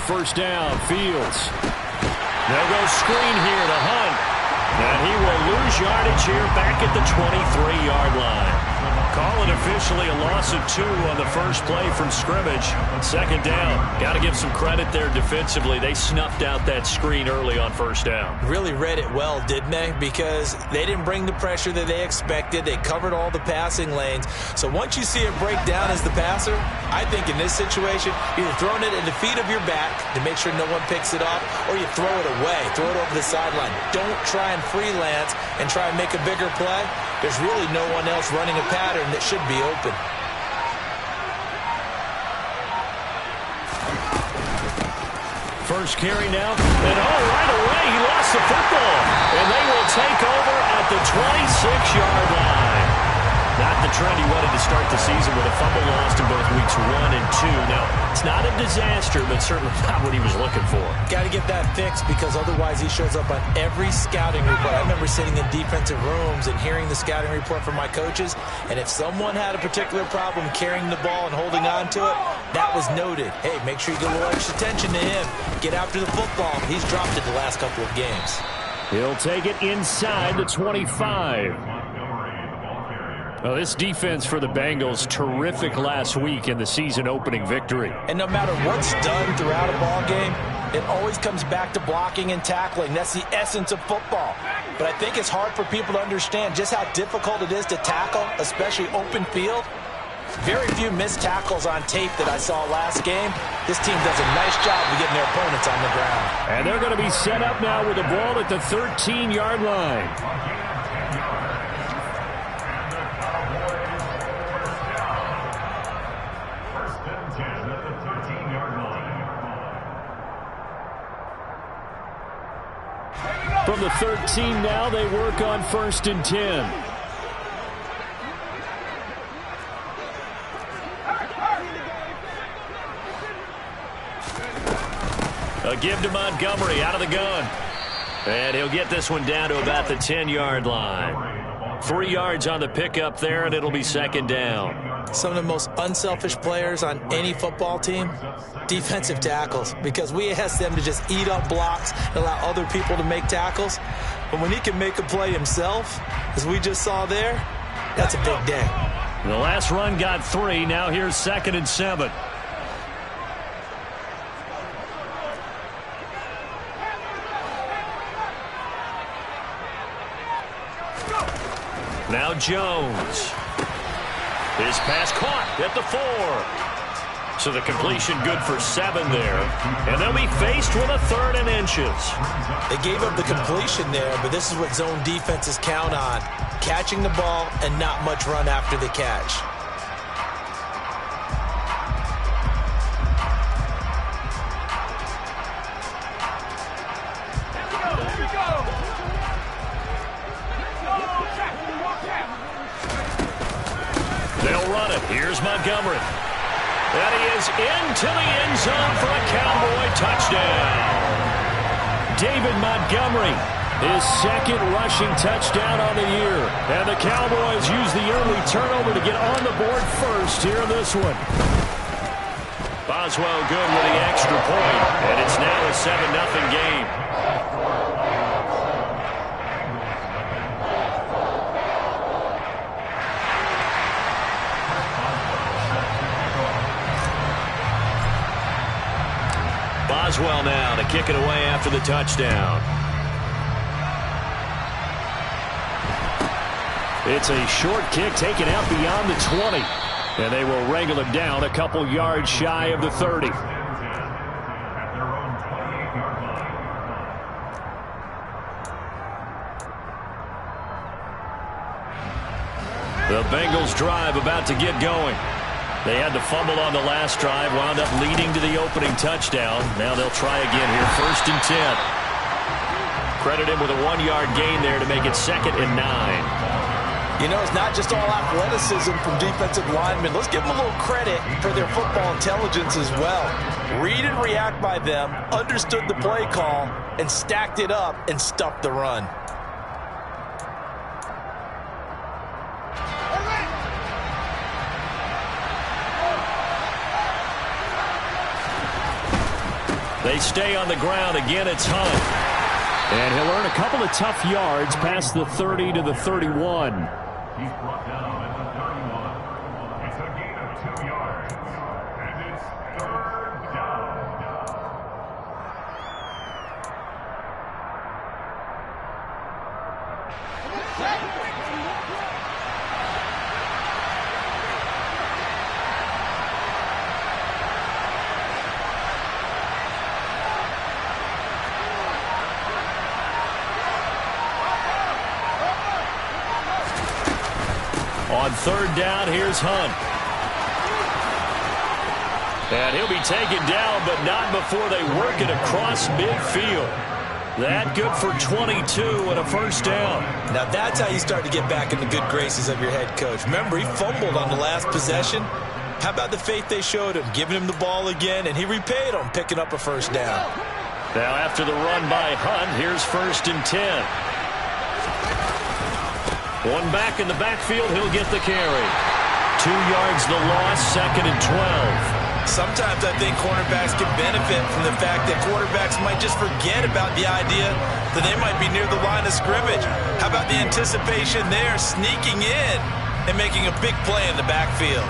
first down. Fields. They'll go screen here to Hunt. And he will lose yardage here back at the 23-yard line. Call it officially a loss of 2 on the first play from scrimmage. Second down. Got to give some credit there defensively. They snuffed out that screen early on first down. Really read it well, didn't they? Because they didn't bring the pressure that they expected. They covered all the passing lanes. So once you see it break down as the passer, I think in this situation, you're throwing it at the feet of your back to make sure no one picks it up, or you throw it away, throw it over the sideline. Don't try and freelance and try and make a bigger play. There's really no one else running a pattern that should be open. First carry now, and right away he lost the football, and they will take over at the 26-yard line. Not the trend he wanted to start the season with a fumble lost in both weeks 1 and 2. Now, it's not a disaster, but certainly not what he was looking for. Got to get that fixed because otherwise he shows up on every scouting report. I remember sitting in defensive rooms and hearing the scouting report from my coaches, and if someone had a particular problem carrying the ball and holding on to it, that was noted. Hey, make sure you give a little extra attention to him. Get after the football. He's dropped it the last couple of games. He'll take it inside the 25. Well, this defense for the Bengals, terrific last week in the season-opening victory. And no matter what's done throughout a ball game, it always comes back to blocking and tackling. That's the essence of football. But I think it's hard for people to understand just how difficult it is to tackle, especially open field. Very few missed tackles on tape that I saw last game. This team does a nice job of getting their opponents on the ground. And they're going to be set up now with the ball at the 13-yard line. From the 13 now, they work on 1st and 10. A give to Montgomery out of the gun. And he'll get this one down to about the 10-yard line. 3 yards on the pickup there, and it'll be 2nd down. Some of the most unselfish players on any football team, defensive tackles, because we ask them to just eat up blocks and allow other people to make tackles. But when he can make a play himself, as we just saw there, that's a big day. The last run got 3. Now here's 2nd and 7. Now Jones. His pass caught at the 4. So the completion good for 7 there. And they'll be faced with a 3rd and inches. They gave up the completion there, but this is what zone defenses count on. Catching the ball and not much run after the catch. They'll run it. Here's Montgomery. And he is into the end zone for a Cowboy touchdown. David Montgomery, his 2nd rushing touchdown on the year. And the Cowboys use the early turnover to get on the board first here in this one. Boswell good with the extra point, and it's now a 7-0 game. Boswell now to kick it away after the touchdown. It's a short kick taken out beyond the 20. And they will wrangle him down a couple yards shy of the 30. The Bengals drive about to get going. They had the fumble on the last drive, wound up leading to the opening touchdown. Now they'll try again here, 1st and 10. Credit him with a 1-yard gain there to make it 2nd and 9. You know, it's not just all athleticism from defensive linemen. Let's give them a little credit for their football intelligence as well. Read and react by them, understood the play call, and stacked it up and stuffed the run. They stay on the ground. Again, it's Hunt. And he'll earn a couple of tough yards past the 30 to the 31. He's brought down at the 31. It's a gain of 2 yards. And it's 3rd down. On 3rd down, here's Hunt. And he'll be taken down, but not before they work it across midfield. That good for 22 and a 1st down. Now that's how you start to get back in the good graces of your head coach. Remember, he fumbled on the last possession. How about the faith they showed him, giving him the ball again, and he repaid them, picking up a 1st down. Now after the run by Hunt, here's 1st and 10. One back in the backfield, he'll get the carry. 2 yards the loss, 2nd and 12. Sometimes I think cornerbacks can benefit from the fact that quarterbacks might just forget about the idea that they might be near the line of scrimmage. How about the anticipation there, sneaking in and making a big play in the backfield?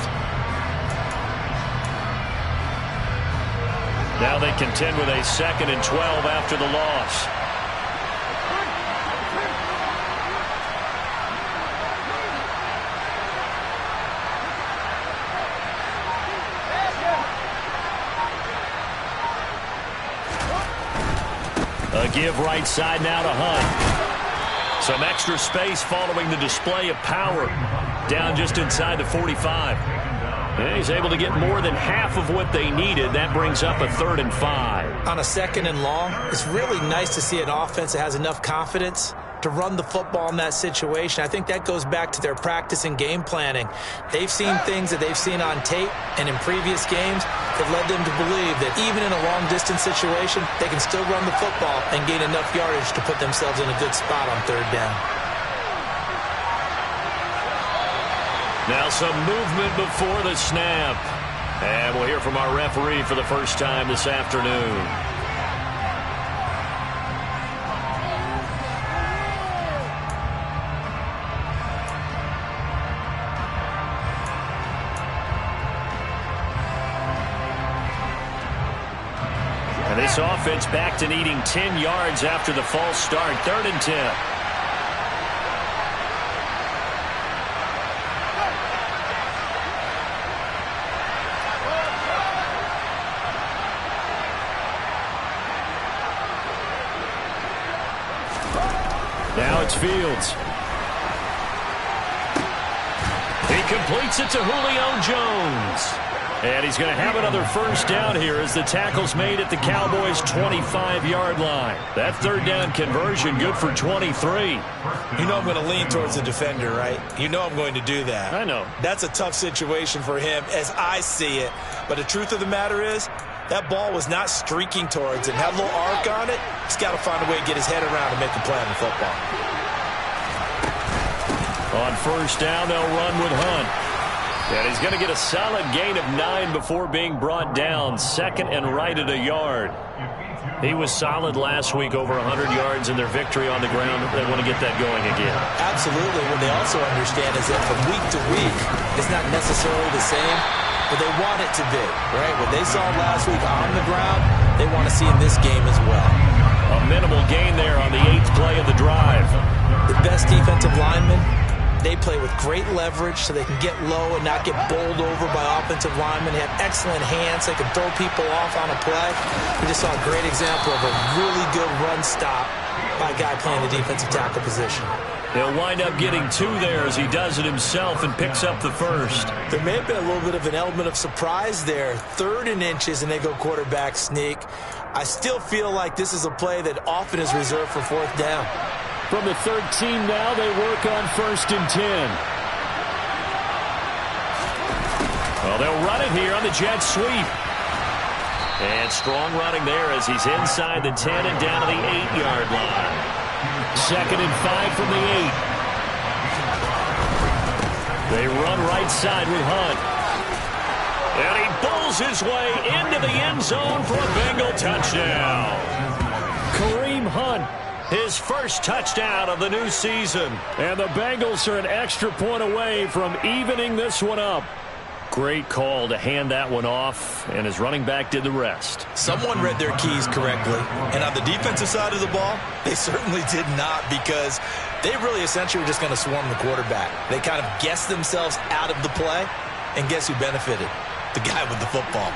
Now they contend with a 2nd and 12 after the loss. A give right side now to Hunt. Some extra space following the display of power. Down just inside the 45. And he's able to get more than half of what they needed. That brings up a 3rd and 5. On a 2nd and long, it's really nice to see an offense that has enough confidence to run the football in that situation. I think that goes back to their practice and game planning. They've seen things that they've seen on tape and in previous games that led them to believe that even in a long-distance situation, they can still run the football and gain enough yardage to put themselves in a good spot on 3rd down. Now some movement before the snap. And we'll hear from our referee for the first time this afternoon. And this offense back to needing 10 yards after the false start. 3rd and 10. Now it's Fields. He completes it to Julio Jones. And he's going to have another 1st down here as the tackle's made at the Cowboys' 25-yard line. That 3rd down conversion good for 23. You know I'm going to lean towards the defender, right? You know I'm going to do that. I know. That's a tough situation for him as I see it. But the truth of the matter is, that ball was not streaking towards him. Had a little arc on it. He's got to find a way to get his head around and make a play on the football. On 1st down, they'll run with Hunt. And he's going to get a solid gain of 9 before being brought down. 2nd and right at a yard. He was solid last week, over 100 yards in their victory on the ground. They want to get that going again. Absolutely. What they also understand is that from week to week, it's not necessarily the same, but they want it to be, right? What they saw last week on the ground, they want to see in this game as well. A minimal gain there on the 8th play of the drive. The best defensive linemen, they play with great leverage so they can get low and not get bowled over by offensive linemen. They have excellent hands. They can throw people off on a play. We just saw a great example of a really good run stop by a guy playing the defensive tackle position. He'll wind up getting 2 there as he does it himself and picks up the 1st. There may have been a little bit of an element of surprise there. 3rd and inches, and they go quarterback sneak. I still feel like this is a play that often is reserved for 4th down. From the 13 now, they work on 1st and 10. Well, they'll run it here on the jet sweep. And strong running there as he's inside the 10 and down to the 8-yard line. 2nd and 5 from the 8. They run right side with Hunt. And he wheels his way into the end zone for a Bengal touchdown. Kareem Hunt, his first touchdown of the new season. And the Bengals are an extra point away from evening this one up. Great call to hand that one off, and his running back did the rest. Someone read their keys correctly, and on the defensive side of the ball, they certainly did not, because they really essentially were just going to swarm the quarterback. They kind of guessed themselves out of the play, and guess who benefited? The guy with the football.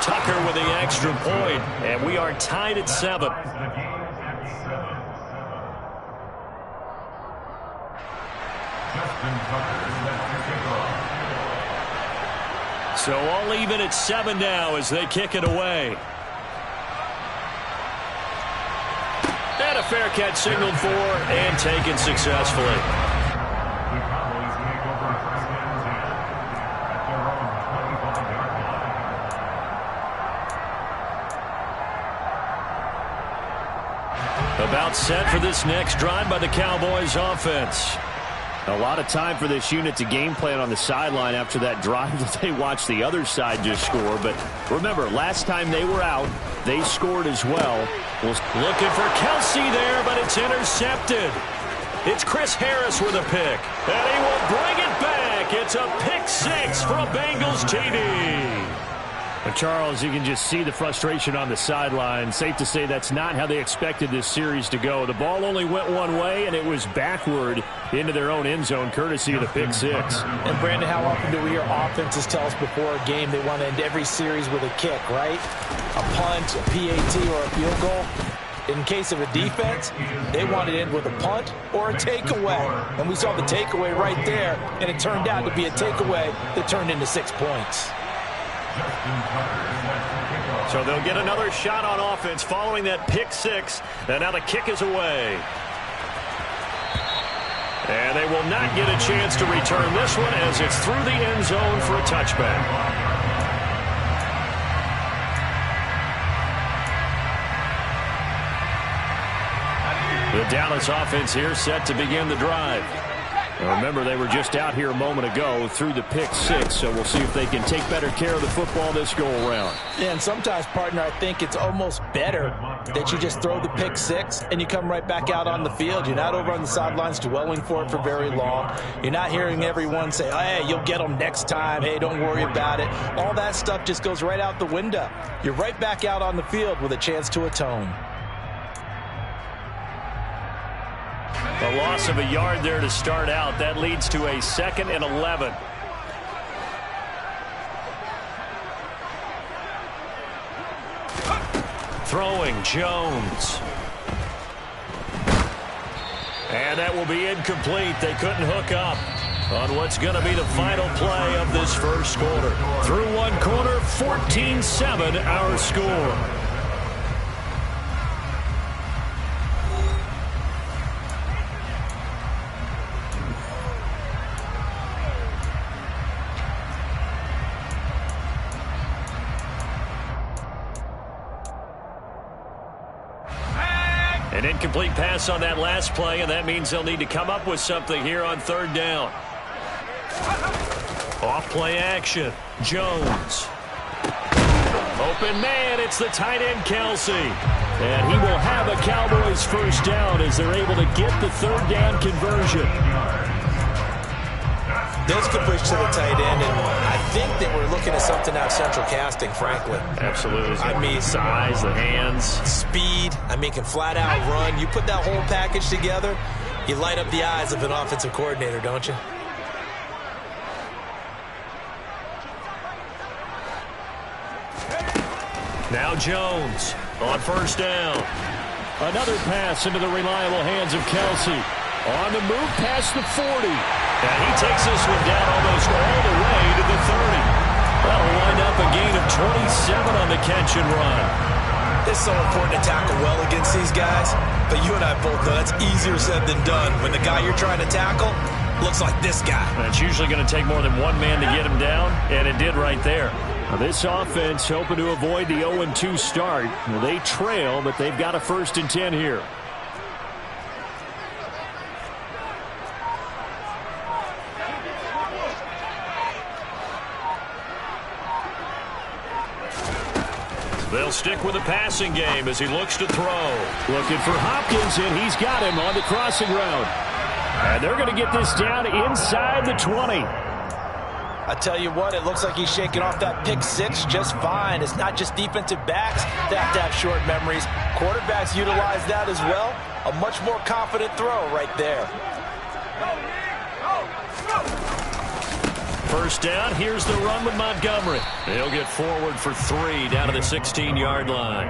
Tucker with the extra point, and we are tied at 7. So all even at 7 now as they kick it away. And a fair catch signaled for and taken successfully. The Cowboys take over first and 10 at their own 25-yard line. About set for this next drive by the Cowboys offense. A lot of time for this unit to game plan on the sideline after that drive that they watched the other side just score. But remember, last time they were out, they scored as well. Looking for Kelsey there, but it's intercepted. It's Chris Harris with a pick, and he will bring it back. It's a pick 6 for a Bengals TD. And Charles, you can just see the frustration on the sideline. Safe to say that's not how they expected this series to go. The ball only went one way, and it was backward into their own end zone, courtesy of the pick 6. And, Brandon, how often do we hear offenses tell us before a game they want to end every series with a kick, right? A punt, a PAT, or a field goal. In case of a defense, they want to end with a punt or a takeaway. And we saw the takeaway right there, and it turned out to be a takeaway that turned into 6 points. So they'll get another shot on offense following that pick 6. And now the kick is away. And they will not get a chance to return this one as it's through the end zone for a touchback. The Dallas offense here set to begin the drive. Now remember, they were just out here a moment ago through the pick 6, so we'll see if they can take better care of the football this go-around. Yeah, and sometimes, partner, I think it's almost better that you just throw the pick 6 and you come right back out on the field. You're not over on the sidelines dwelling for it for very long. You're not hearing everyone say, hey, you'll get them next time. Hey, don't worry about it. All that stuff just goes right out the window. You're right back out on the field with a chance to atone. A loss of a yard there to start out. That leads to a 2nd and 11. Throwing Jones. And that will be incomplete. They couldn't hook up on what's going to be the final play of this first quarter. Through one quarter, 14-7 our score. An incomplete pass on that last play, and that means they'll need to come up with something here on 3rd down. Off play action. Jones. Open man, it's the tight end Kelsey. And he will have a Cowboys first down as they're able to get the 3rd down conversion. Those completions to the tight end, and I think that we're looking at something out of central casting, frankly. Absolutely. I mean, size, the hands. Speed. I mean, can flat out run. You put that whole package together, you light up the eyes of an offensive coordinator, don't you? Now Jones on first down. Another pass into the reliable hands of Kelsey. On the move past the 40. And he takes this one down almost all the way to the 30. That'll wind up a gain of 27 on the catch and run. It's so important to tackle well against these guys. But you and I both know that's easier said than done. When the guy you're trying to tackle looks like this guy. And it's usually going to take more than one man to get him down. And it did right there. Now this offense hoping to avoid the 0-2 start. Well, they trail, but they've got a 1st and 10 here. They'll stick with the passing game as he looks to throw. Looking for Hopkins, and he's got him on the crossing route. And they're going to get this down inside the 20. I tell you what, it looks like he's shaking off that pick six just fine. It's not just defensive backs that have to have short memories. Quarterbacks utilize that as well. A much more confident throw right there. First down, here's the run with Montgomery. They'll get forward for 3 down to the 16-yard line.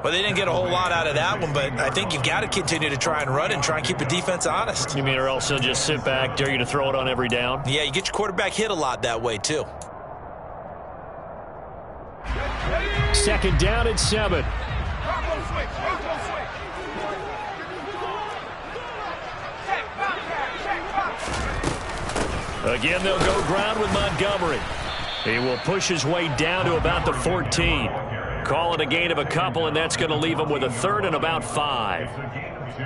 Well, they didn't get a whole lot out of that one, but I think you've got to continue to try and run and try and keep the defense honest. You mean or else they'll just sit back, dare you to throw it on every down? Yeah, you get your quarterback hit a lot that way, too. Second down and 7. Again, they'll go ground with Montgomery. He will push his way down to about the 14. Call it a gain of a couple, and that's going to leave him with a 3rd and about 5. It's a gain of 2.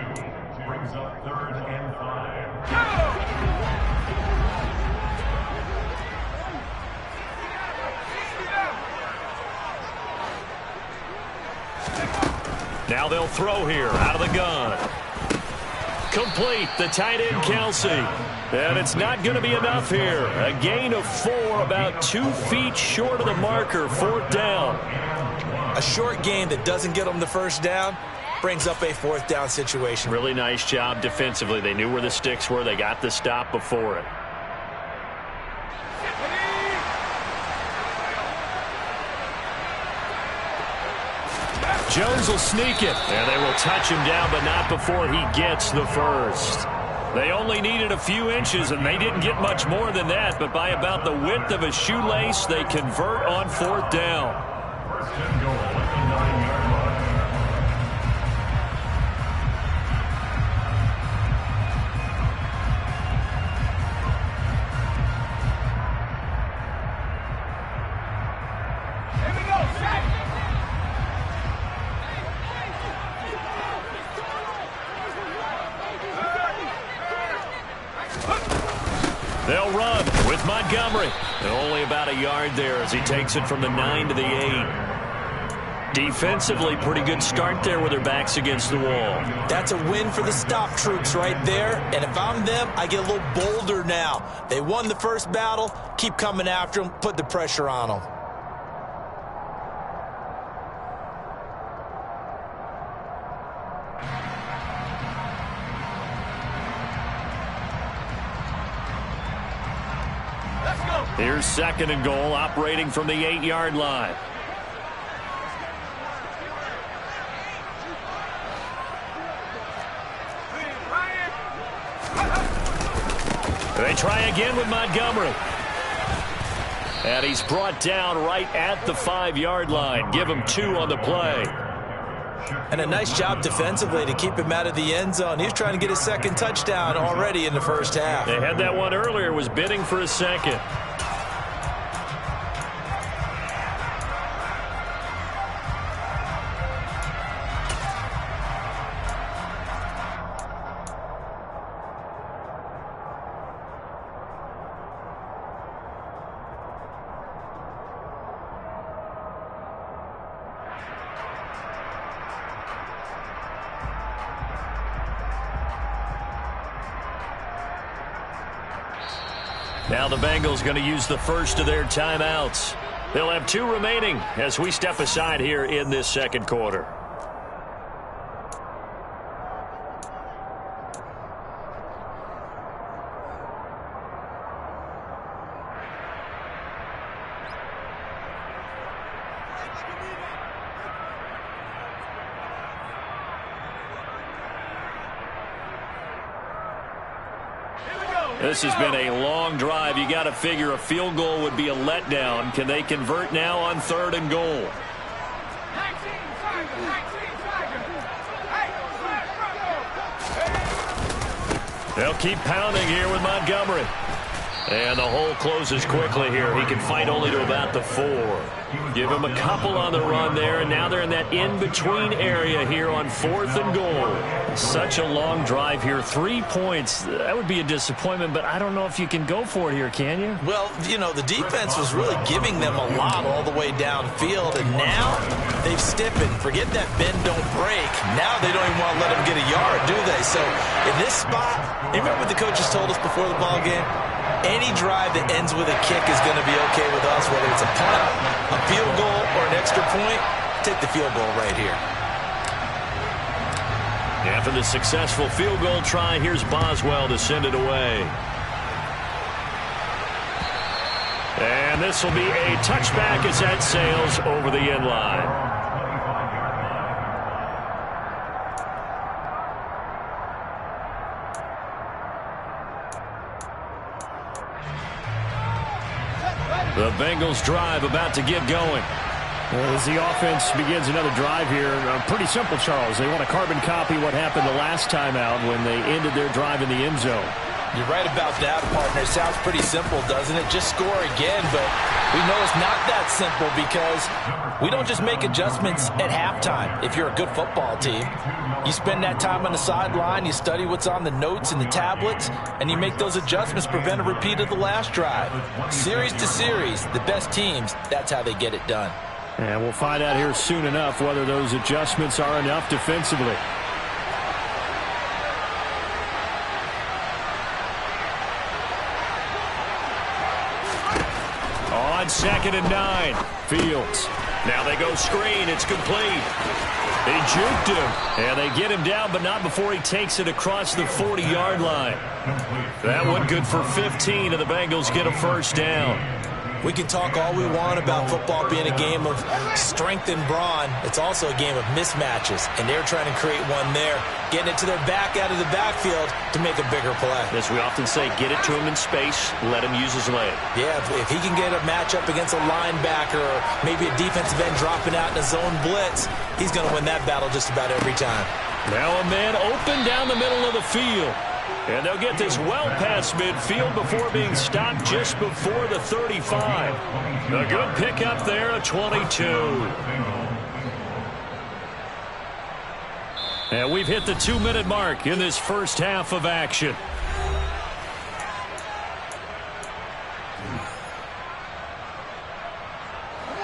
Brings up 3rd and 5. Now they'll throw here out of the gun. Complete, the tight end Kelsey. And it's not going to be enough here. A gain of 4, about 2 feet short of the marker, 4th down. A short gain that doesn't get them the first down brings up a 4th down situation. Really nice job defensively. They knew where the sticks were. They got the stop before it. Jones will sneak it, and they will touch him down, but not before he gets the first. They only needed a few inches, and they didn't get much more than that, but by about the width of a shoelace, they convert on 4th down. First and goal at the 9-yard line. They'll run with Montgomery. And only about a yard there as he takes it from the 9 to the 8. Defensively, pretty good start there with their backs against the wall. That's a win for the stop troops right there. And if I'm them, I get a little bolder now. They won the first battle. Keep coming after them. Put the pressure on them. Here's 2nd and goal, operating from the 8-yard line. They try again with Montgomery. And he's brought down right at the 5-yard line. Give him 2 on the play. And a nice job defensively to keep him out of the end zone. He's trying to get his 2nd touchdown already in the first half. They had that one earlier, was bidding for a 2nd. Now the Bengals going to use the first of their timeouts. They'll have 2 remaining as we step aside here in this 2nd quarter. This has been a long drive. You got to figure a field goal would be a letdown. Can they convert now on 3rd and goal? They'll keep pounding here with Montgomery. And the hole closes quickly here. He can fight only to about the 4. Give him a couple on the run there, and now they're in that in-between area here on 4th and goal. Such a long drive here. 3 points. That would be a disappointment, but I don't know if you can go for it here, can you? Well, you know, the defense was really giving them a lot all the way downfield, and now they've stiffened. Forget that bend, don't break. Now they don't even want to let them get a yard, do they? So in this spot, remember what the coaches told us before the ball game? Any drive that ends with a kick is going to be okay with us, whether it's a punt, a field goal, or an extra point. Take the field goal right here. After the successful field goal try, here's Boswell to send it away. And this will be a touchback as that sails over the end line. The Bengals drive about to get going. As the offense begins another drive here, pretty simple, Charles. They want to carbon copy what happened the last time out when they ended their drive in the end zone. You're right about that, partner. It sounds pretty simple, doesn't it? Just score again, but we know it's not that simple because we don't just make adjustments at halftime. If you're a good football team, you spend that time on the sideline, you study what's on the notes and the tablets, and you make those adjustments, prevent a repeat of the last drive. Series to series, the best teams, that's how they get it done. And we'll find out here soon enough whether those adjustments are enough defensively. On 2nd and 9, Fields. Now they go screen. It's complete. They juked him, and they get him down, but not before he takes it across the 40-yard line. That one good for 15, and the Bengals get a first down. We can talk all we want about football being a game of strength and brawn. It's also a game of mismatches, and they're trying to create one there, getting it to their back out of the backfield to make a bigger play. As we often say, get it to him in space, let him use his leg. Yeah, if he can get a matchup against a linebacker or maybe a defensive end dropping out in a zone blitz, he's going to win that battle just about every time. Now a man open down the middle of the field. And they'll get this well past midfield before being stopped just before the 35. A good pickup there, a 22. And we've hit the 2-minute mark in this first half of action.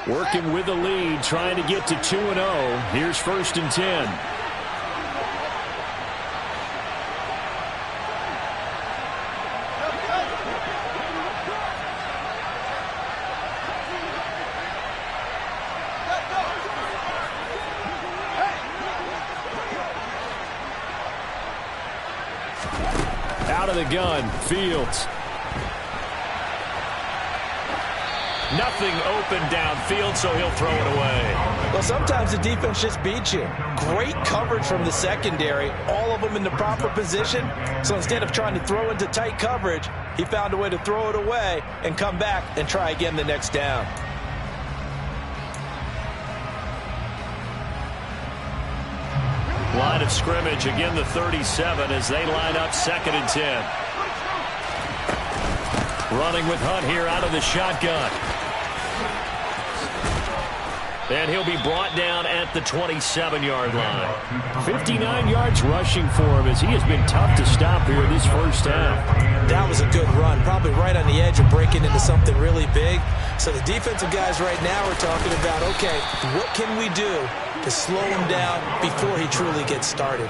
Working with the lead, trying to get to 2-0. Here's 1st and 10. Out of the gun, Fields. Nothing open downfield, so he'll throw it away. Well, sometimes the defense just beats you. Great coverage from the secondary, all of them in the proper position. So instead of trying to throw into tight coverage, he found a way to throw it away and come back and try again the next down. Line of scrimmage, again the 37 as they line up 2nd and 10. Running with Hunt here out of the shotgun. And he'll be brought down at the 27-yard line. 59 yards rushing for him as he has been tough to stop here this first half. That was a good run, probably right on the edge of breaking into something really big. So the defensive guys right now are talking about, okay, what can we do to slow him down before he truly gets started?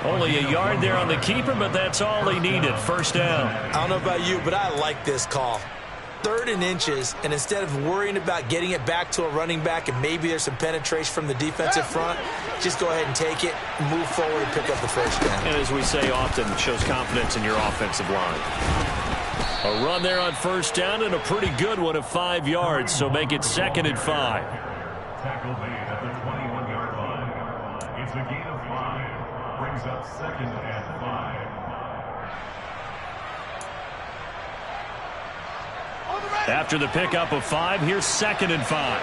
Only a yard there on the keeper, but that's all he needed. First down. I don't know about you, but I like this call. 3rd and inches, and instead of worrying about getting it back to a running back and maybe there's some penetration from the defensive front, just go ahead and take it, move forward, and pick up the first down. And as we say often, it shows confidence in your offensive line. A run there on first down and a pretty good one of 5 yards, so make it 2nd and 5. Tackle made at the 21-yard line. It's a gain of 5. Brings up 2nd and 5. After the pickup of 5, here's 2nd and 5.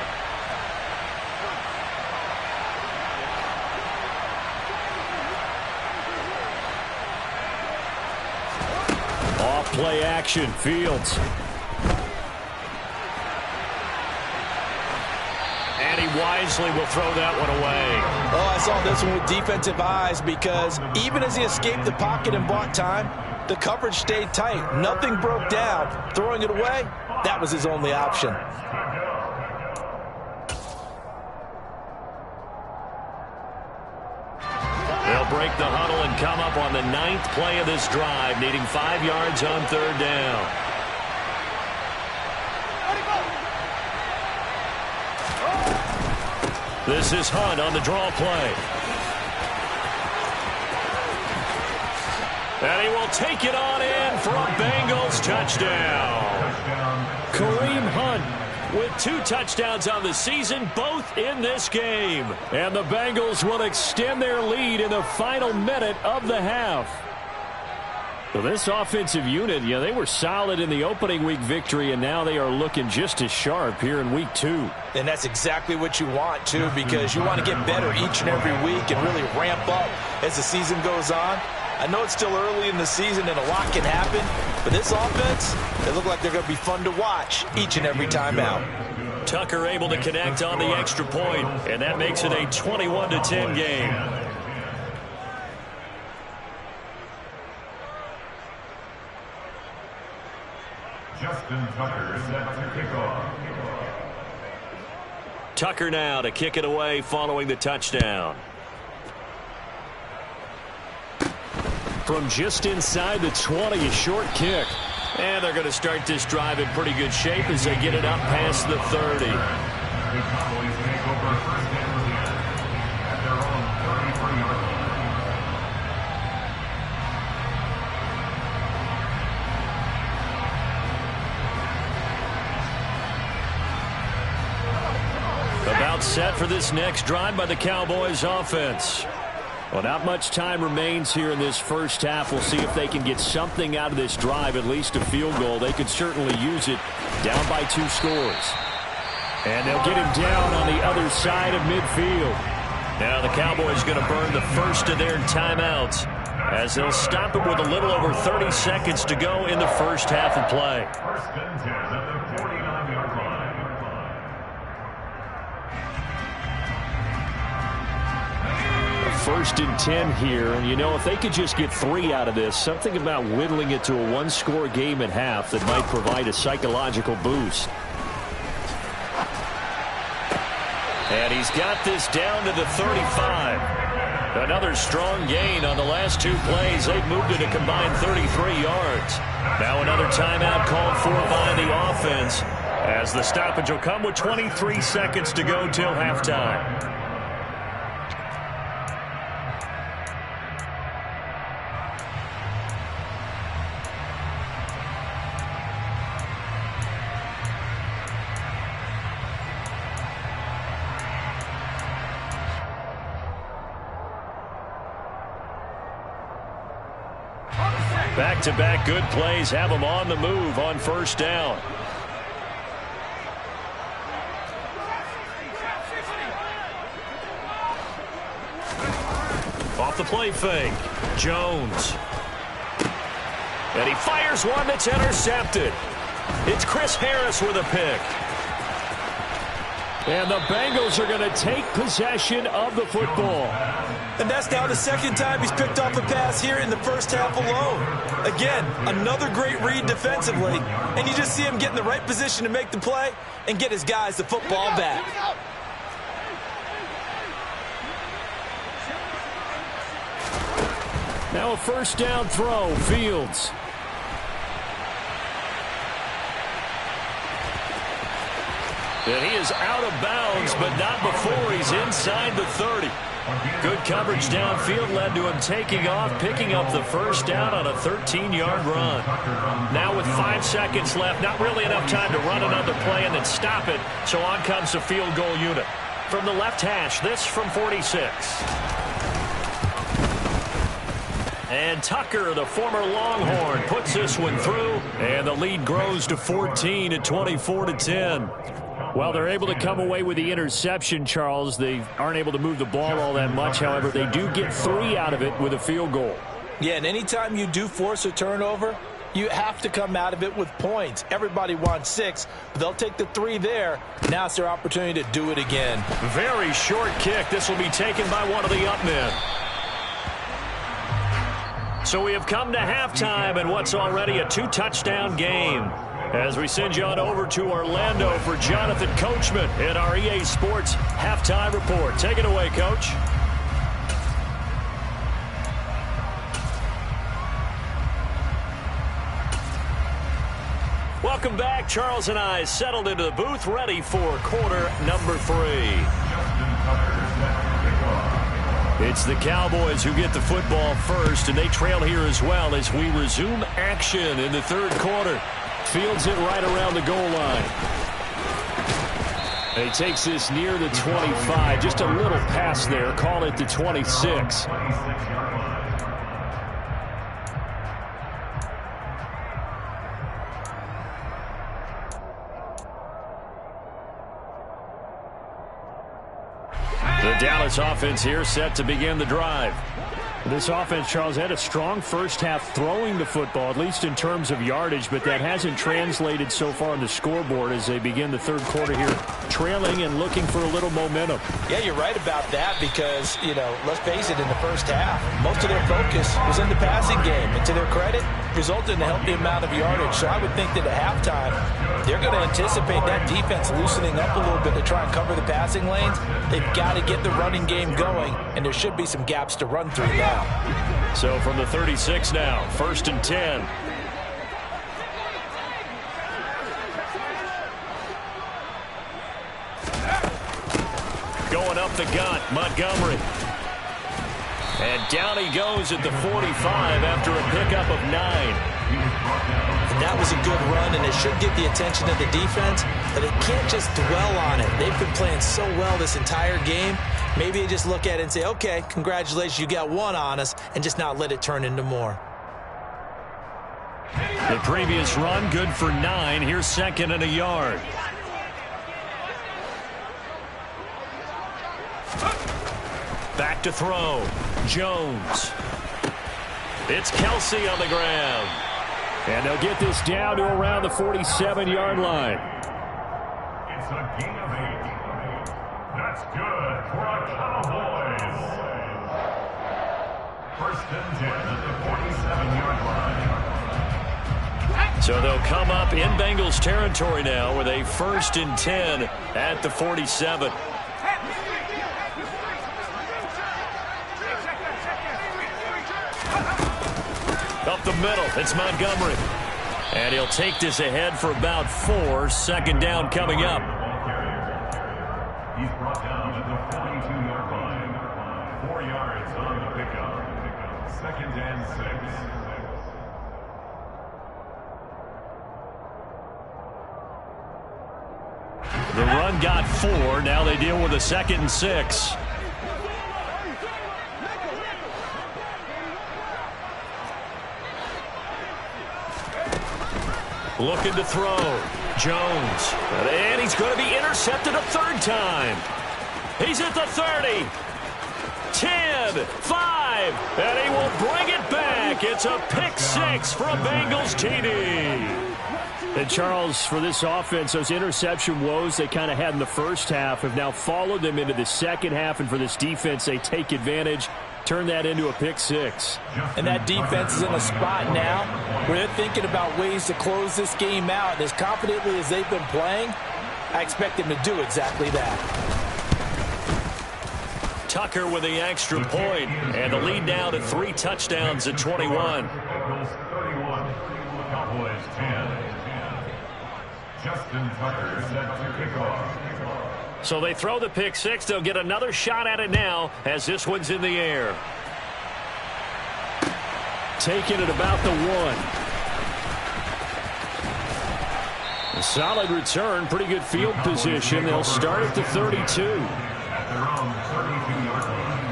Off play action. Fields. And he wisely will throw that one away. Oh, I saw this one with defensive eyes because even as he escaped the pocket and bought time, the coverage stayed tight. Nothing broke down. Throwing it away, that was his only option. They'll break the huddle and come up on the 9th play of this drive, needing 5 yards on 3rd down. This is Hunt on the draw play. And he will take it on in for a Bengals touchdown. Kareem Hunt with 2 touchdowns on the season, both in this game. And the Bengals will extend their lead in the final minute of the half. So this offensive unit, they were solid in the opening week victory, and now they are looking just as sharp here in week 2. And that's exactly what you want, too, because you want to get better each and every week and really ramp up as the season goes on. I know it's still early in the season and a lot can happen, but this offense, they look like they're going to be fun to watch each and every time out. Tucker able to connect on the extra point, and that makes it a 21-10 game. Justin Tucker set to kick off. Tucker now to kick it away following the touchdown. From just inside the 20, a short kick. And they're going to start this drive in pretty good shape as they get it up past the 30. The Cowboys take over 1st and 10 at their own 33-yard line. About set for this next drive by the Cowboys offense. Well, not much time remains here in this first half. We'll see if they can get something out of this drive, at least a field goal. They could certainly use it, down by 2 scores. And they'll get him down on the other side of midfield. Now the Cowboys going to burn the first of their timeouts as they'll stop it with a little over 30 seconds to go in the first half of play. 1st and 10 at the 49-yard line. First and 10 here, and if they could just get 3 out of this, something about whittling it to a 1-score game at half that might provide a psychological boost. And he's got this down to the 35. Another strong gain on the last 2 plays. They've moved it a combined 33 yards. Now another timeout called for by the offense as the stoppage will come with 23 seconds to go till halftime. Back-to-back good plays have them on the move on 1st down. Off the play fake. Jones. And he fires one that's intercepted. It's Chris Harris with a pick. And the Bengals are going to take possession of the football. And that's now the 2nd time he's picked off a pass here in the first half alone. Again, another great read defensively. And you just see him get in the right position to make the play and get his guys the football back. Now a 1st down throw. Fields. And he is out of bounds, but not before he's inside the 30. Good coverage downfield led to him taking off, picking up the 1st down on a 13-yard run. Now with 5 seconds left, not really enough time to run another play and then stop it, so on comes the field goal unit. From the left hash, this from 46. And Tucker, the former Longhorn, puts this one through, and the lead grows to 14 at 24-10. Well, they're able to come away with the interception, Charles. They aren't able to move the ball all that much. However, they do get 3 out of it with a field goal. Yeah, and anytime you do force a turnover, You have to come out of it with points. Everybody wants 6, but they'll take the 3 there. Now it's their opportunity to do it again. Very short kick. This will be taken by one of the up men. So we have come to halftime in what's already a 2-touchdown game. As we send you on over to Orlando for Jonathan Coachman in our EA Sports Halftime Report. Take it away, Coach. Welcome back. Charles and I settled into the booth, ready for quarter number 3. It's the Cowboys who get the football first, and they trail here as well as we resume action in the third quarter. Fields it right around the goal line. And he takes this near the 25. Just a little pass there. Call it the 26. The Dallas offense here set to begin the drive. This offense, Charles, had a strong first half throwing the football, at least in terms of yardage, but that hasn't translated so far on the scoreboard as they begin the third quarter here, trailing and looking for a little momentum. Yeah, you're right about that because, let's face it, in the first half, most of their focus was in the passing game. And to their credit, resulted in a healthy amount of yardage. So I would think that at halftime, they're going to anticipate that defense loosening up a little bit to try and cover the passing lanes. They've got to get the running game going, and there should be some gaps to run through now. So from the 36 now, 1st and 10. Going up the gut, Montgomery. And down he goes at the 45 after a pickup of 9. And that was a good run, and it should get the attention of the defense, but they can't just dwell on it. They've been playing so well this entire game. Maybe they just look at it and say, okay, congratulations, you got 1 on us, and just not let it turn into more. The previous run, good for 9. Here's 2nd and a yard. Back to throw. Jones. It's Kelsey on the ground. And they'll get this down to around the 47-yard line. It's a gain of 8. That's good for our Cowboys. 1st and 10 at the 47-yard line. So they'll come up in Bengals territory now with a 1st and 10 at the 47. Up the middle, it's Montgomery. And he'll take this ahead for about 4. 2nd down coming up. He's brought down at the 42-yard line. 4 yards on the pickup. 2nd and 6. The run got 4. Now they deal with a 2nd and 6. Looking to throw. Jones. And he's going to be intercepted a 3rd time. He's at the 30. 10, 5, and he will bring it back. It's a pick 6 for a Bengals TD. And Charles, for this offense, those interception woes they kind of had in the first half have now followed them into the second half. And for this defense, they take advantage, turn that into a pick 6. And that defense is in a spot now where they're thinking about ways to close this game out. And as confidently as they've been playing, I expect them to do exactly that. Tucker with the extra point, and the lead now to 3 touchdowns at 21. Cowboys 10. Justin Tucker set to kick off. So they throw the pick 6. They'll get another shot at it now as this one's in the air. Taking it about the 1. A solid return, pretty good field position. They'll start at the 32. At their own 32-yard line.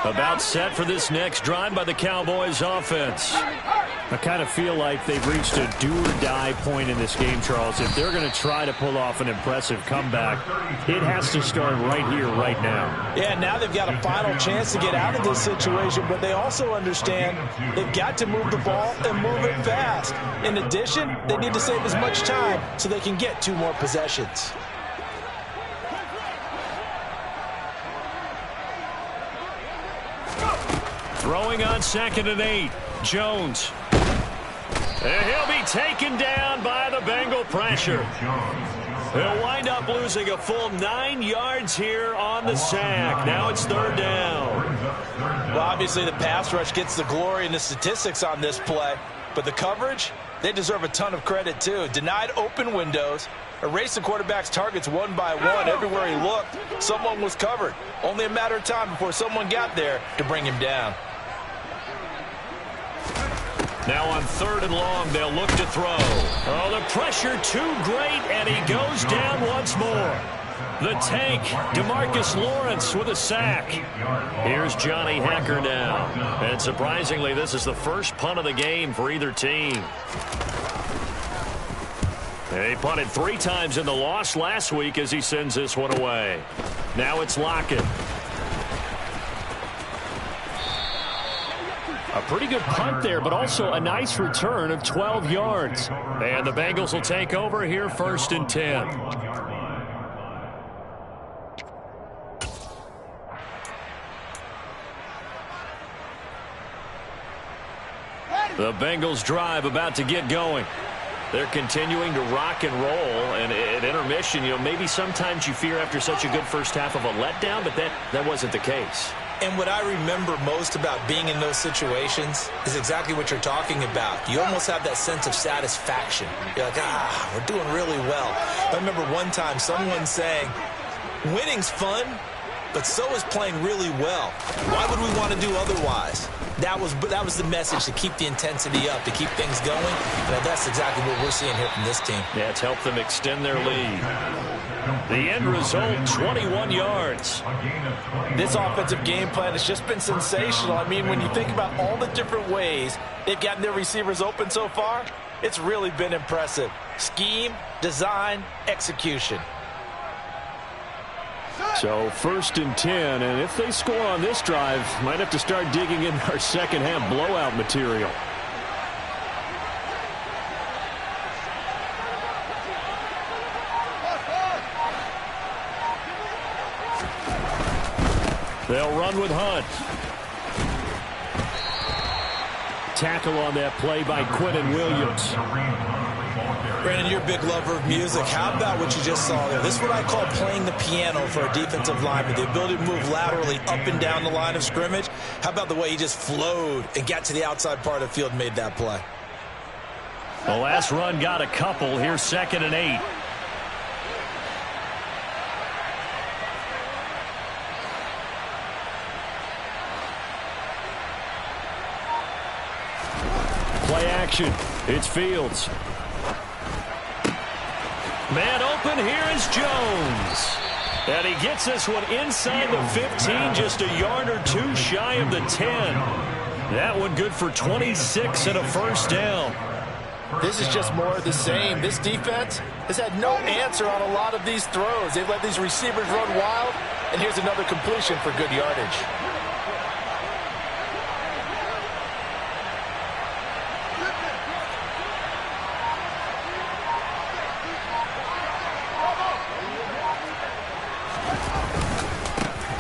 About set for this next drive by the Cowboys offense. I kind of feel like they've reached a do-or-die point in this game, Charles. If they're going to try to pull off an impressive comeback, it has to start right here, right now. Yeah, now they've got a final chance to get out of this situation, but they also understand they've got to move the ball and move it fast. In addition, they need to save as much time so they can get 2 more possessions. Throwing on 2nd and 8. Jones. And he'll be taken down by the Bengal pressure. He'll wind up losing a full 9 yards here on the sack. Now it's 3rd down. Well, obviously the pass rush gets the glory and the statistics on this play, but the coverage, they deserve a ton of credit too. Denied open windows, erased the quarterback's targets one by one. Everywhere he looked, someone was covered. Only a matter of time before someone got there to bring him down. Now on 3rd and long, they'll look to throw. Oh, the pressure too great, and he goes down once more. The tank, DeMarcus Lawrence with a sack. Here's Johnny Hecker now. And surprisingly, this is the first punt of the game for either team. He punted 3 times in the loss last week as he sends this one away. Now it's Lockett. A pretty good punt there, but also a nice return of 12 yards. And the Bengals will take over here 1st and 10. The Bengals drive about to get going. They're continuing to rock and roll, and at intermission, maybe sometimes you fear after such a good first half of a letdown, but that wasn't the case. And what I remember most about being in those situations is exactly what you're talking about. You almost have that sense of satisfaction. You're like, we're doing really well. I remember one time someone saying, winning's fun, but so is playing really well. Why would we want to do otherwise? That was the message, to keep the intensity up, to keep things going. And that's exactly what we're seeing here from this team. Yeah, it's helped them extend their lead. The end result, 21 yards. This offensive game plan has just been sensational. I mean, when you think about all the different ways they've gotten their receivers open so far, it's really been impressive. Scheme, design, execution. So 1st and 10, and if they score on this drive, might have to start digging in our second half blowout material. They'll run with Hunt. Tackle on that play by Quinnen Williams. Brandon, you're a big lover of music. How about what you just saw there? This is what I call playing the piano for a defensive lineman. The ability to move laterally up and down the line of scrimmage. How about the way he just flowed and got to the outside part of the field and made that play? The last run got a couple. Here's 2nd and 8. Play action. It's Fields. Man open, here is Jones. And he gets this one inside the 15, just a yard or 2 shy of the 10. That one good for 26 and a 1st down. This is just more of the same. This defense has had no answer on a lot of these throws. They've let these receivers run wild, and here's another completion for good yardage.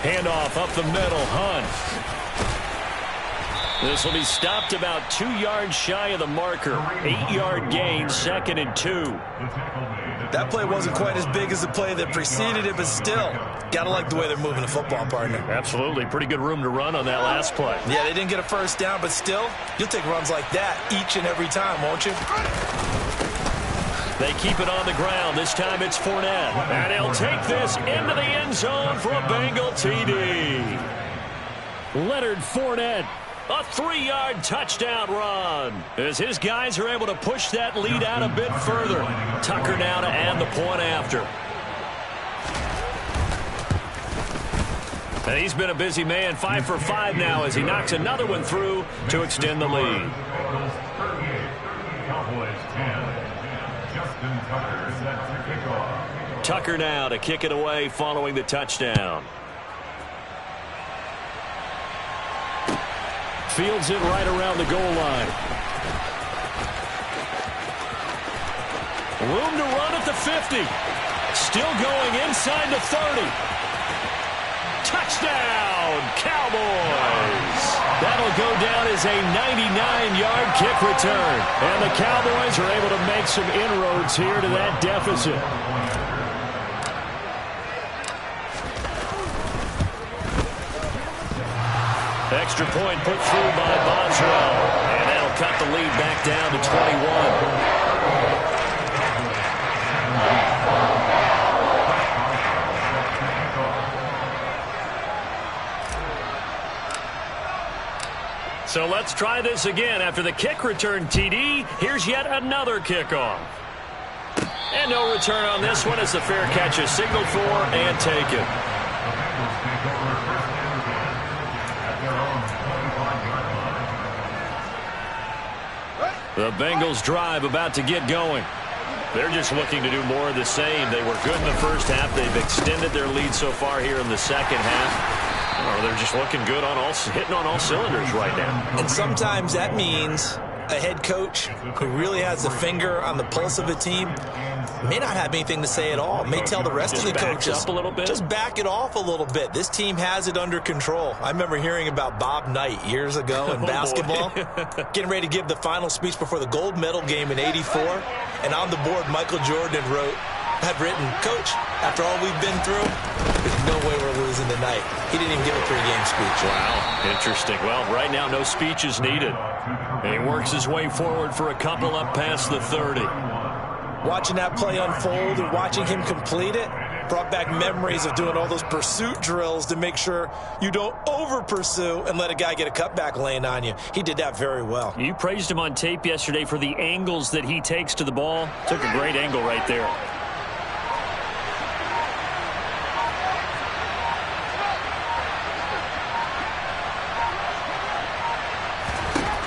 Handoff up the middle, Hunt. This will be stopped about 2 yards shy of the marker. 8-yard gain, 2nd and 2. That play wasn't quite as big as the play that preceded it, but still, gotta like the way they're moving the football, partner. Absolutely. Pretty good room to run on that last play. Yeah, they didn't get a 1st down, but still, you'll take runs like that each and every time, won't you? They keep it on the ground. This time it's Fournette. And he'll take this into the end zone for a Bengal TD. Leonard Fournette, a 3-yard touchdown run. As his guys are able to push that lead out a bit further. Tucker now to add the point after. And he's been a busy man, 5 for 5 now as he knocks another one through to extend the lead. Cowboys 10. Justin Tucker set to kick off. Tucker now to kick it away following the touchdown. Fields it right around the goal line. Room to run at the 50. Still going inside the 30. Touchdown, Cowboys! That'll go down as a 99-yard kick return. And the Cowboys are able to make some inroads here to that deficit. Extra point put through by Boswell. And that'll cut the lead back down to 21. So let's try this again. After the kick return, TD, here's yet another kickoff. And no return on this one as the fair catch is signaled for and taken. The Bengals drive about to get going. They're just looking to do more of the same. They were good in the first half. They've extended their lead so far here in the second half. Oh, they're just looking good on hitting on all cylinders right now. And sometimes that means a head coach who really has a finger on the pulse of a team may not have anything to say at all. May tell the rest of the coaches, up a little bit. Just back it off a little bit. This team has it under control. I remember hearing about Bob Knight years ago in basketball, getting ready to give the final speech before the gold medal game in '84. And on the board, Michael Jordan had written, "Coach, after all we've been through, there's no way we're losing tonight." He didn't even give a pregame speech. Wow, interesting. Well, right now, no speech is needed. And he works his way forward for a couple up past the 30. Watching that play unfold and watching him complete it brought back memories of doing all those pursuit drills to make sure you don't over-pursue and let a guy get a cutback lane on you. He did that very well. You praised him on tape yesterday for the angles that he takes to the ball. Took a great angle right there.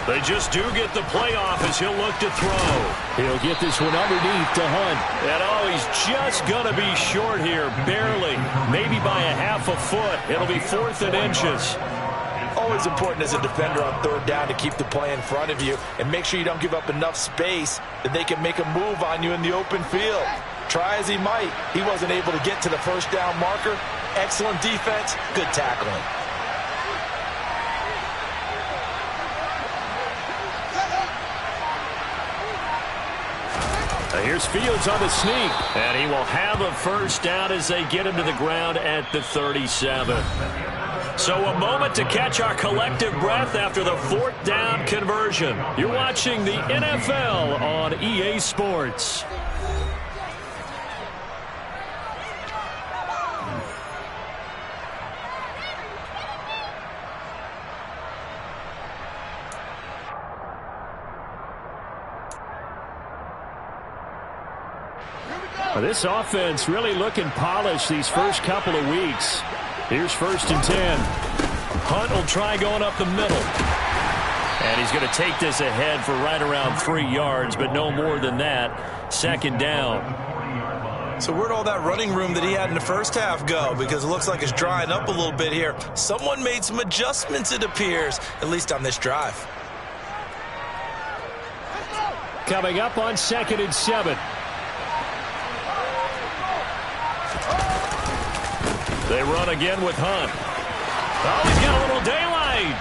They just do get the playoff as he'll look to throw. He'll get this one underneath to Hunt. And oh, he's just going to be short here, barely, maybe by a half a foot. It'll be 4th and inches. Always important as a defender on 3rd down to keep the play in front of you and make sure you don't give up enough space that they can make a move on you in the open field. Try as he might, he wasn't able to get to the 1st down marker. Excellent defense, good tackling. Here's Fields on the sneak. And he will have a 1st down as they get him to the ground at the 37. So a moment to catch our collective breath after the 4th down conversion. You're watching the NFL on EA Sports. This offense really looking polished these first couple of weeks. Here's 1st and 10. Hunt will try going up the middle. And he's going to take this ahead for right around 3 yards, but no more than that. 2nd down. So where'd all that running room that he had in the first half go? Because it looks like it's drying up a little bit here. Someone made some adjustments, it appears, at least on this drive. Coming up on 2nd and 7. They run again with Hunt. Oh, he's got a little daylight.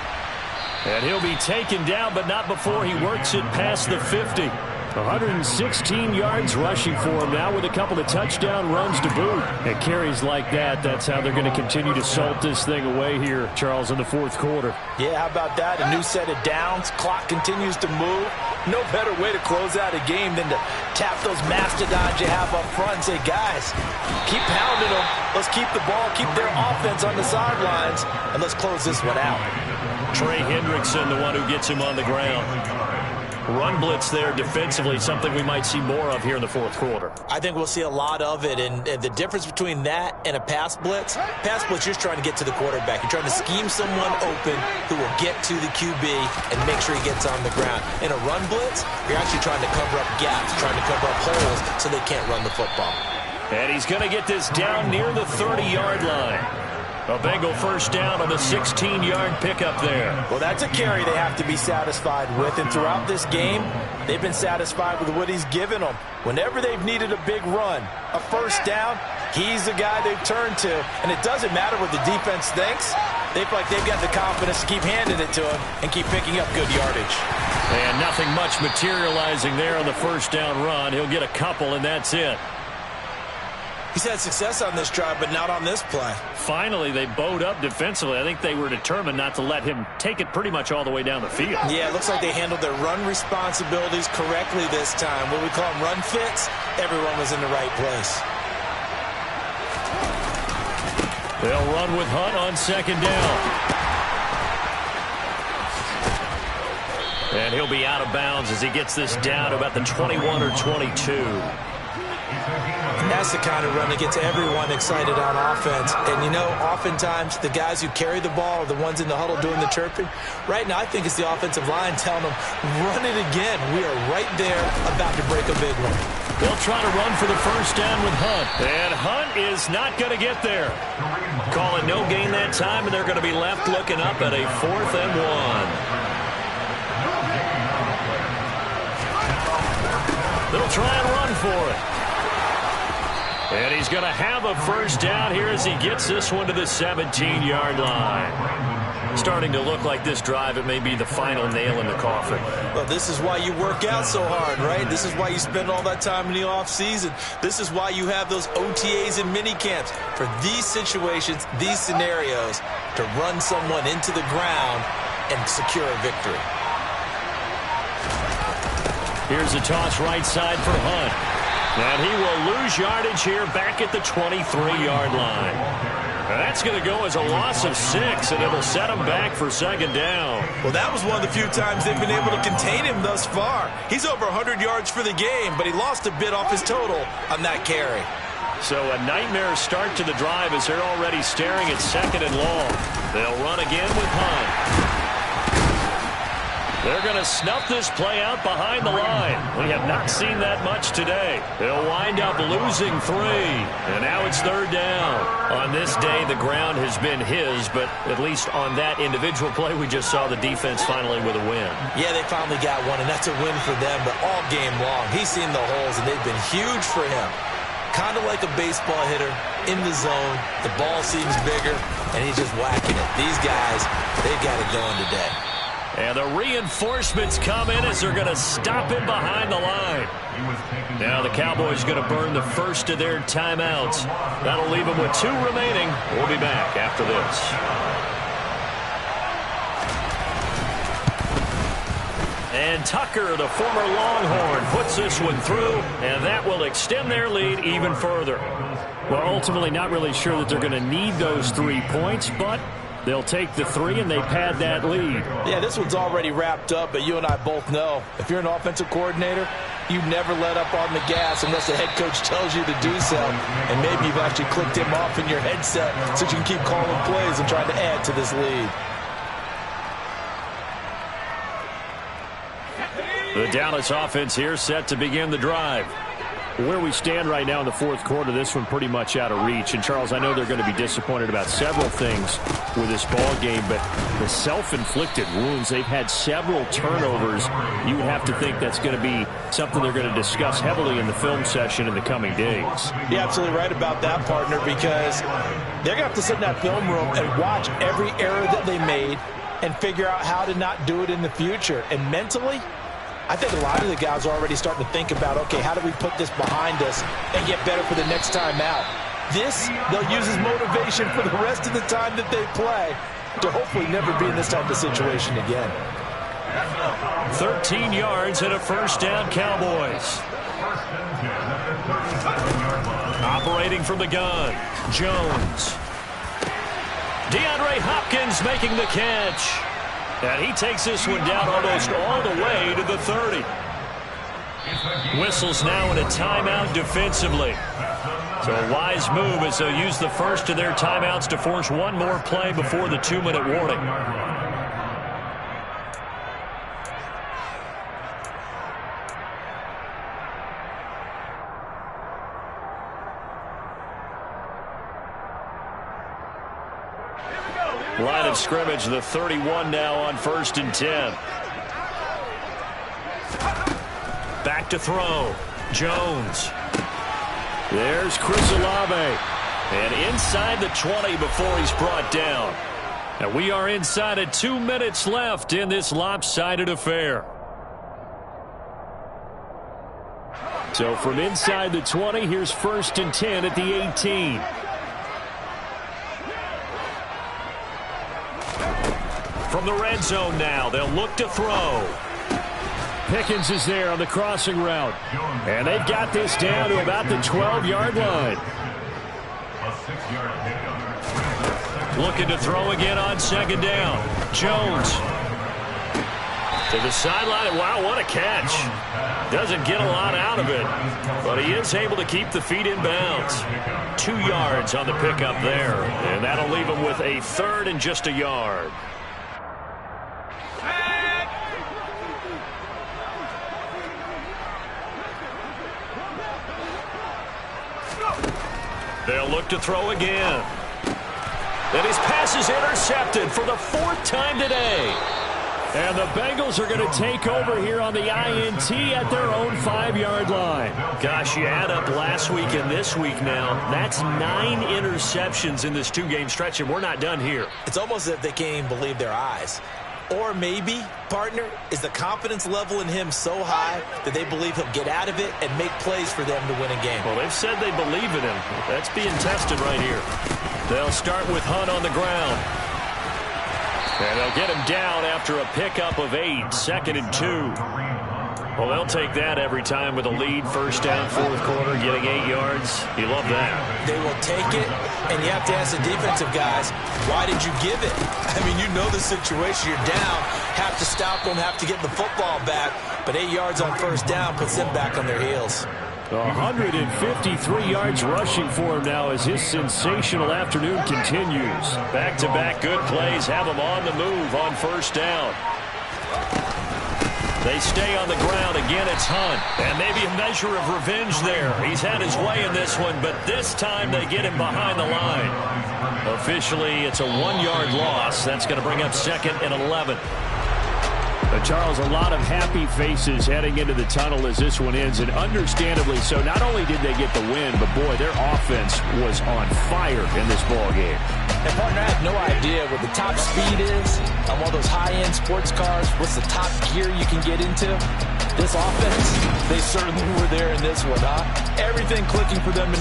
And he'll be taken down, but not before he works it past the 50. 116 yards rushing for him now with a couple of touchdown runs to boot. And carries like that, that's how they're going to continue to salt this thing away here, Charles, in the 4th quarter. Yeah, how about that? A new set of downs. Clock continues to move. No better way to close out a game than to tap those mastodons you have up front and say, guys, keep pounding them. Let's keep the ball, keep their offense on the sidelines, and let's close this one out. Trey Hendrickson, the one who gets him on the ground. run blitz there defensively, something we might see more of here in the fourth quarter. I think we'll see a lot of it, and the difference between that and a pass blitz, you're just trying to get to the quarterback. You're trying to scheme someone open who will get to the QB and make sure he gets on the ground. In a run blitz, you're actually trying to cover up gaps, trying to cover up holes so they can't run the football. And he's going to get this down near the 30-yard line. A Bengal first down on the 16-yard pickup there. Well, that's a carry they have to be satisfied with. And throughout this game, they've been satisfied with what he's given them. Whenever they've needed a big run, a first down, he's the guy they've turned to. And it doesn't matter what the defense thinks. They feel like they've got the confidence to keep handing it to him and keep picking up good yardage. And nothing much materializing there on the first down run. He'll get a couple, and that's it. He's had success on this drive, but not on this play. Finally, they bowed up defensively. I think they were determined not to let him take it pretty much all the way down the field. Yeah, it looks like they handled their run responsibilities correctly this time. What we call them run fits, everyone was in the right place. They'll run with Hunt on second down. And he'll be out of bounds as he gets this down to about the 21 or 22. That's the kind of run that gets everyone excited on offense. And, you know, oftentimes the guys who carry the ball are the ones in the huddle doing the chirping. Right now, I think it's the offensive line telling them, run it again. We are right there about to break a big one. They'll try to run for the first down with Hunt. And Hunt is not going to get there. Call it no gain that time, and they're going to be left looking up at a 4th and 1. They'll try and run for it. And he's going to have a first down here as he gets this one to the 17-yard line. Starting to look like this drive, it may be the final nail in the coffin. Well, this is why you work out so hard, right? This is why you spend all that time in the offseason. This is why you have those OTAs and mini camps. For these situations, these scenarios, to run someone into the ground and secure a victory. Here's a toss right side for Hunt. And he will lose yardage here back at the 23-yard line. And that's going to go as a loss of 6, and it'll set him back for second down. Well, that was one of the few times they've been able to contain him thus far. He's over 100 yards for the game, but he lost a bit off his total on that carry. So a nightmare start to the drive as they're already staring at second and long. They'll run again with Hunt. They're going to snuff this play out behind the line. We have not seen that much today. They'll wind up losing 3. And now it's third down. On this day, the ground has been his, but at least on that individual play, we just saw the defense finally with a win. Yeah, they finally got one, and that's a win for them. But all game long, he's seen the holes, and they've been huge for him. Kind of like a baseball hitter in the zone. The ball seems bigger, and he's just whacking it. These guys, they've got it going today. And the reinforcements come in as they're going to stop him behind the line. Now the Cowboys going to burn the first of their timeouts. That'll leave them with 2 remaining. We'll be back after this. And Tucker, the former Longhorn, puts this one through, and that will extend their lead even further. Well, ultimately not really sure that they're going to need those 3 points, but they'll take the 3 and they pad that lead. Yeah, this one's already wrapped up, but you and I both know if you're an offensive coordinator, you never let up on the gas unless the head coach tells you to do so. And maybe you've actually clicked him off in your headset so you can keep calling plays and trying to add to this lead. The Dallas offense here set to begin the drive. Where we stand right now in the fourth quarter, this one pretty much out of reach. And, Charles, I know they're going to be disappointed about several things with this ball game, but the self-inflicted wounds, they've had several turnovers. You would have to think that's going to be something they're going to discuss heavily in the film session in the coming days. You're absolutely right about that, partner, because they're going to have to sit in that film room and watch every error that they made and figure out how to not do it in the future. And mentally, I think a lot of the guys are already starting to think about, okay, how do we put this behind us and get better for the next time out? This, they'll use as motivation for the rest of the time that they play to hopefully never be in this type of situation again. 13 yards and a first down, Cowboys. Operating from the gun, Jones. DeAndre Hopkins making the catch. And he takes this one down almost all the way to the 30. Whistles now in a timeout defensively. So a wise move as they'll use the first of their timeouts to force one more play before the 2-minute warning. Line of scrimmage, the 31 now on 1st and 10. Back to throw. Jones. There's Chris Olave. And inside the 20 before he's brought down. And we are inside of 2 minutes left in this lopsided affair. So from inside the 20, here's 1st and 10 at the 18. From the red zone now, they'll look to throw. Pickens is there on the crossing route. And they've got this down to about the 12-yard line. Looking to throw again on 2nd down. Jones. To the sideline. Wow, what a catch. Doesn't get a lot out of it. But he is able to keep the feet in bounds. 2 yards on the pickup there. And that'll leave him with a 3rd and just a yard. They'll look to throw again. And his pass is intercepted for the 4th time today. And the Bengals are going to take over here on the INT at their own 5-yard line. Gosh, you add up last week and this week now. That's 9 interceptions in this 2-game stretch, and we're not done here. It's almost as if they can't even believe their eyes. Or maybe, partner, is the confidence level in him so high that they believe he'll get out of it and make plays for them to win a game. Well, they've said they believe in him. That's being tested right here. They'll start with Hunt on the ground. And they'll get him down after a pickup of 8, 2nd and 2. Well, they'll take that every time with a lead. 1st down, 4th quarter, getting 8 yards. You love that. They will take it, and you have to ask the defensive guys, why did you give it? I mean, you know the situation. You're down, have to stop them, have to get the football back. But 8 yards on 1st down puts them back on their heels. 153 yards rushing for him now as his sensational afternoon continues. Back-to-back good plays have him on the move on 1st down. They stay on the ground. Again, it's Hunt. And maybe a measure of revenge there. He's had his way in this one, but this time they get him behind the line. Officially, it's a 1-yard loss. That's going to bring up 2nd and 11. Charles, a lot of happy faces heading into the tunnel as this one ends, and understandably so. Not only did they get the win, but boy, their offense was on fire in this ball game. And partner, I have no idea what the top speed is on one of those high-end sports cars. What's the top gear you can get into? This offense, they certainly were there in this one, huh? Everything clicking for them in